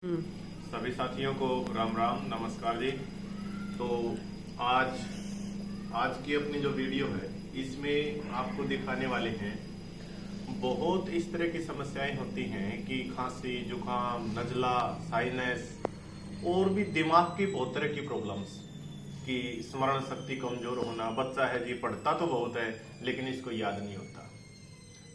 हम्म। सभी साथियों को राम राम नमस्कार जी। तो आज आज की अपनी जो वीडियो है इसमें आपको दिखाने वाले हैं बहुत इस तरह की समस्याएं होती हैं कि खांसी जुकाम नजला साइनस और भी दिमाग की बहुत तरह की प्रॉब्लम्स कि स्मरण शक्ति कमजोर होना। बच्चा है जी, पढ़ता तो बहुत है लेकिन इसको याद नहीं होता।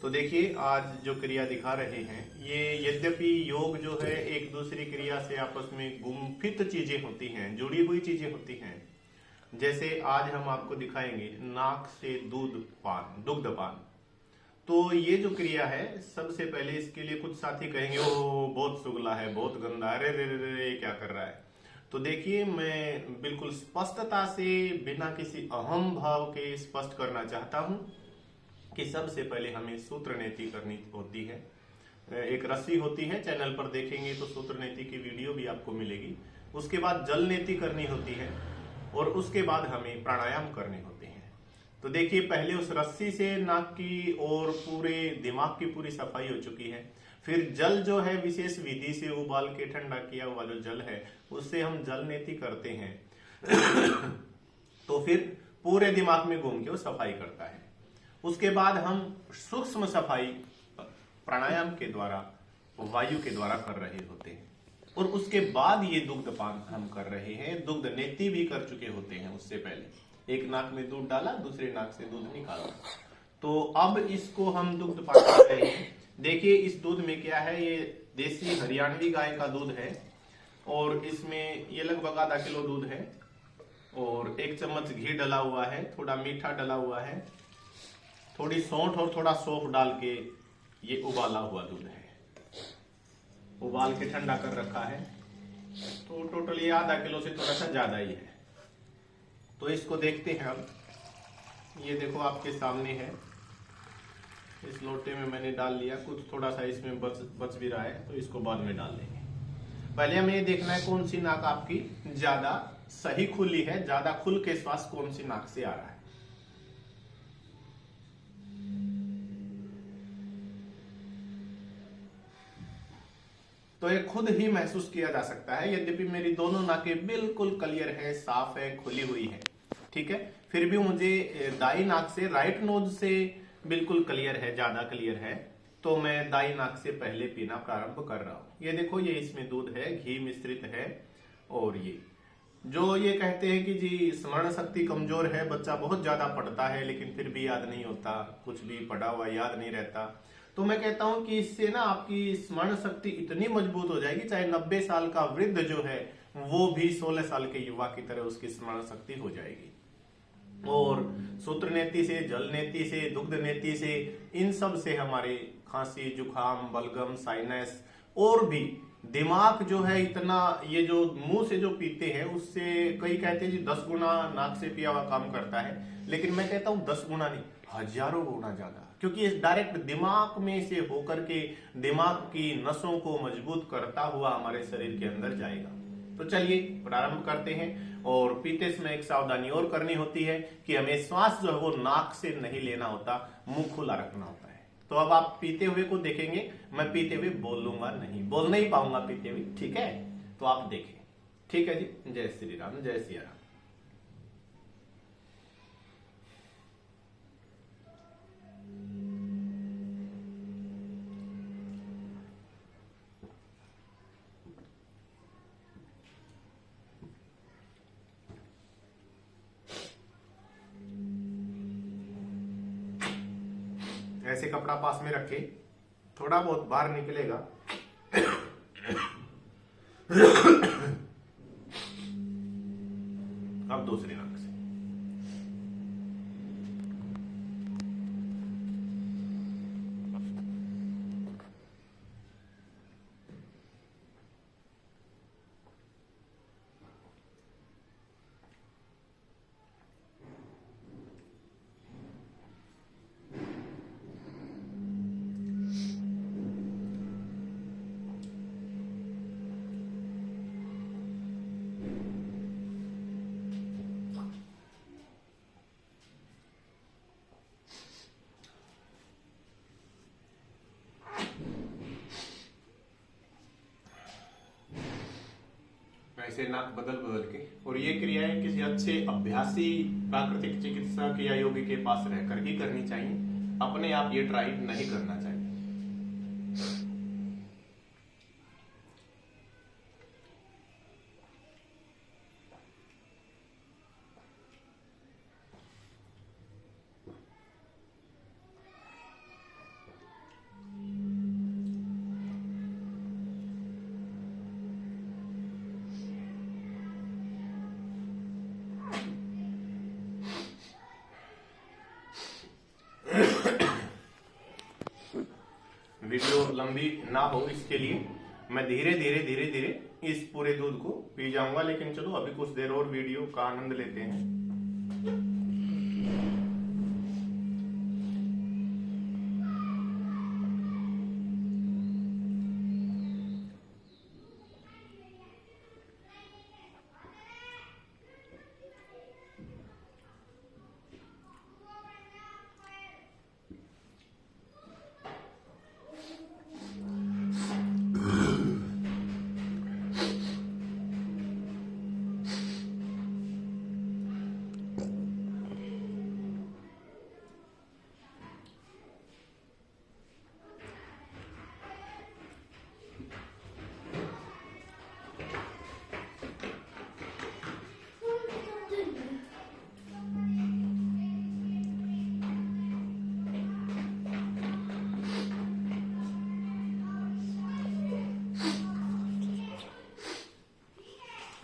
तो देखिए आज जो क्रिया दिखा रहे हैं ये यद्यपि योग जो है एक दूसरी क्रिया से आपस में गुम्फित चीजें होती हैं, जुड़ी हुई चीजें होती हैं। जैसे आज हम आपको दिखाएंगे नाक से दूध पान, दुग्ध पान। तो ये जो क्रिया है सबसे पहले इसके लिए कुछ साथी कहेंगे ओ बहुत सुगला है, बहुत गंदा है, अरे रे रे रे क्या कर रहा है। तो देखिए मैं बिल्कुल स्पष्टता से बिना किसी अहम भाव के स्पष्ट करना चाहता हूं कि सबसे पहले हमें सूत्र नीति करनी होती है। एक रस्सी होती है, चैनल पर देखेंगे तो सूत्र नीति की वीडियो भी आपको मिलेगी। उसके बाद जल नीति करनी होती है और उसके बाद हमें प्राणायाम करने होते हैं। तो देखिए पहले उस रस्सी से नाक की और पूरे दिमाग की पूरी सफाई हो चुकी है। फिर जल जो है विशेष विधि से उबाल के ठंडा किया हुआ जो जल है उससे हम जल नीति करते हैं। तो फिर पूरे दिमाग में घूम के वो सफाई करता है। उसके बाद हम सूक्ष्म सफाई प्राणायाम के द्वारा वायु के द्वारा कर रहे होते हैं और उसके बाद ये दुग्ध पान हम कर रहे हैं। दुग्ध नेति भी कर चुके होते हैं उससे पहले। एक नाक में दूध डाला, दूसरे नाक से दूध निकाला। तो अब इसको हम दुग्ध पान कर रहे हैं। देखिए इस दूध में क्या है, ये देसी हरियाणवी गाय का दूध है और इसमें ये लगभग आधा किलो दूध है और 1 चम्मच घी डला हुआ है, थोड़ा मीठा डला हुआ है, थोड़ी सौंठ और थोड़ा सौंफ डाल के ये उबाला हुआ दूध है। उबाल के ठंडा कर रखा है। तो टोटल ये आधा किलो से थोड़ा सा ज्यादा ही है। तो इसको देखते हैं अब। ये देखो आपके सामने है। इस लोटे में मैंने डाल लिया, कुछ थोड़ा सा इसमें बच भी रहा है तो इसको बाद में डाल देंगे। पहले हमें ये देखना है कौन सी नाक आपकी ज्यादा सही खुली है, ज्यादा खुल के श्वास कौन सी नाक से आ रहा है। तो ये खुद ही महसूस किया जा सकता है। यद्यपि मेरी दोनों नाकें बिल्कुल क्लियर है, साफ है, खुली हुई है, ठीक है, फिर भी मुझे दाई नाक से, राइट नोज से बिल्कुल क्लियर है, ज्यादा क्लियर है। तो मैं दाई नाक से पहले पीना प्रारंभ कर रहा हूं। ये देखो ये इसमें दूध है, घी मिश्रित है। और ये जो ये कहते हैं कि जी स्मरण शक्ति कमजोर है, बच्चा बहुत ज्यादा पढ़ता है लेकिन फिर भी याद नहीं होता, कुछ भी पढ़ा हुआ याद नहीं रहता। तो मैं कहता हूं कि इससे ना आपकी स्मरण शक्ति इतनी मजबूत हो जाएगी, चाहे 90 साल का वृद्ध जो है वो भी 16 साल के युवा की तरह उसकी स्मरण शक्ति हो जाएगी। और सूत्र नेति से, जल नेति से, दुग्ध नेति से, इन सब से हमारे खांसी जुकाम बलगम साइनस और भी दिमाग जो है इतना, ये जो मुंह से जो पीते हैं उससे कई कहते हैं जी 10 गुना नाक से पिया हुआ काम करता है, लेकिन मैं कहता हूं 10 गुना नहीं, हजारों गुना ज्यादा, क्योंकि ये डायरेक्ट दिमाग में से होकर के दिमाग की नसों को मजबूत करता हुआ हमारे शरीर के अंदर जाएगा। तो चलिए प्रारंभ करते हैं। और पीते समय एक सावधानी और करनी होती है कि हमें श्वास जो है वो नाक से नहीं लेना होता, मुंह खुला रखना होता है। तो अब आप पीते हुए को देखेंगे, मैं पीते हुए बोलूंगा नहीं, बोल नहीं पाऊंगा पीते हुए, ठीक है। तो आप देखें, ठीक है जी। जय श्री राम, जय सिया राम। ऐसे कपड़ा पास में रखे, थोड़ा बहुत बाहर निकलेगा। अब दूसरी नाक से। ऐसे नाक बदल बदल के। और ये क्रियाएं किसी अच्छे अभ्यासी प्राकृतिक चिकित्सक या योगी के पास रहकर ही करनी चाहिए, अपने आप ये ट्राई नहीं करना चाहिए। वीडियो लंबी ना हो इसके लिए मैं धीरे धीरे इस पूरे दूध को पी जाऊंगा, लेकिन चलो अभी कुछ देर और वीडियो का आनंद लेते हैं।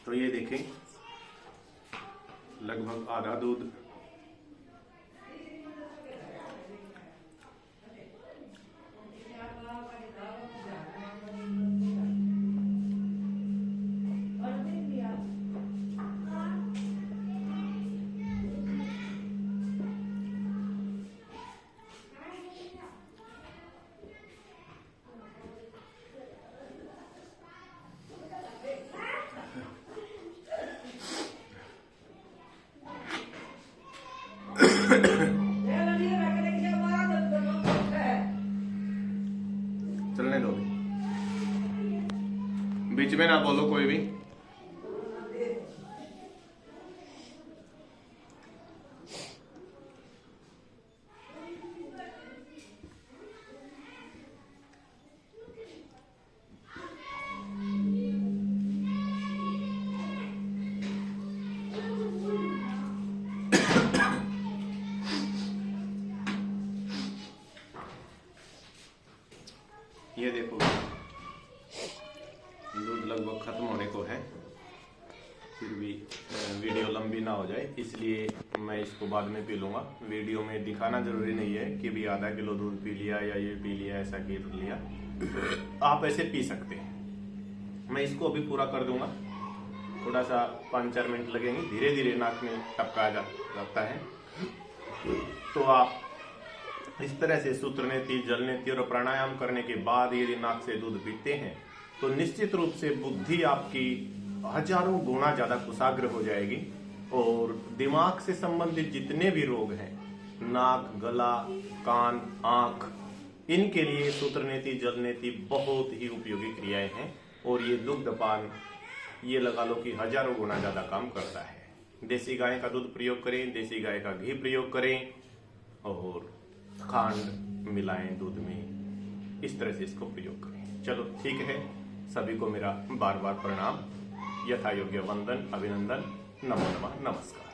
तो ये देखें लगभग आधा दूध चलने दो, बीच में ना बोलो कोई भी। ये देखो दूध लगभग खत्म होने को है, फिर भी वीडियो लंबी ना हो जाए इसलिए मैं इसको बाद में पी लूँगा। वीडियो में दिखाना जरूरी नहीं है कि भी आधा किलो दूध पी लिया या ये पी लिया, ऐसा कर लिया, आप ऐसे पी सकते हैं। मैं इसको अभी पूरा कर दूंगा, थोड़ा सा 5-4 मिनट लगेंगे, धीरे धीरे नाक में टपकाया जाता है। तो आप इस तरह से सूत्र नीति, जल नीति और प्राणायाम करने के बाद यदि नाक से दूध पीते हैं तो निश्चित रूप से बुद्धि आपकी हजारों गुना ज्यादा कुशाग्र हो जाएगी और दिमाग से संबंधित जितने भी रोग हैं, नाक, गला, कान, आंख, इनके लिए सूत्र नीति, जल नीति बहुत ही उपयोगी क्रियाएं हैं। और ये दुग्धपान, ये लगा लो कि हजारों गुना ज्यादा काम करता है। देसी गाय का दूध प्रयोग करें, देसी गाय का घी प्रयोग करें और खांड मिलाएं दूध में, इस तरह से इसको प्रयोग करें। चलो ठीक है, सभी को मेरा बार बार प्रणाम, यथा योग्य वंदन, अभिनंदन, नमो नमः, नमस्कार।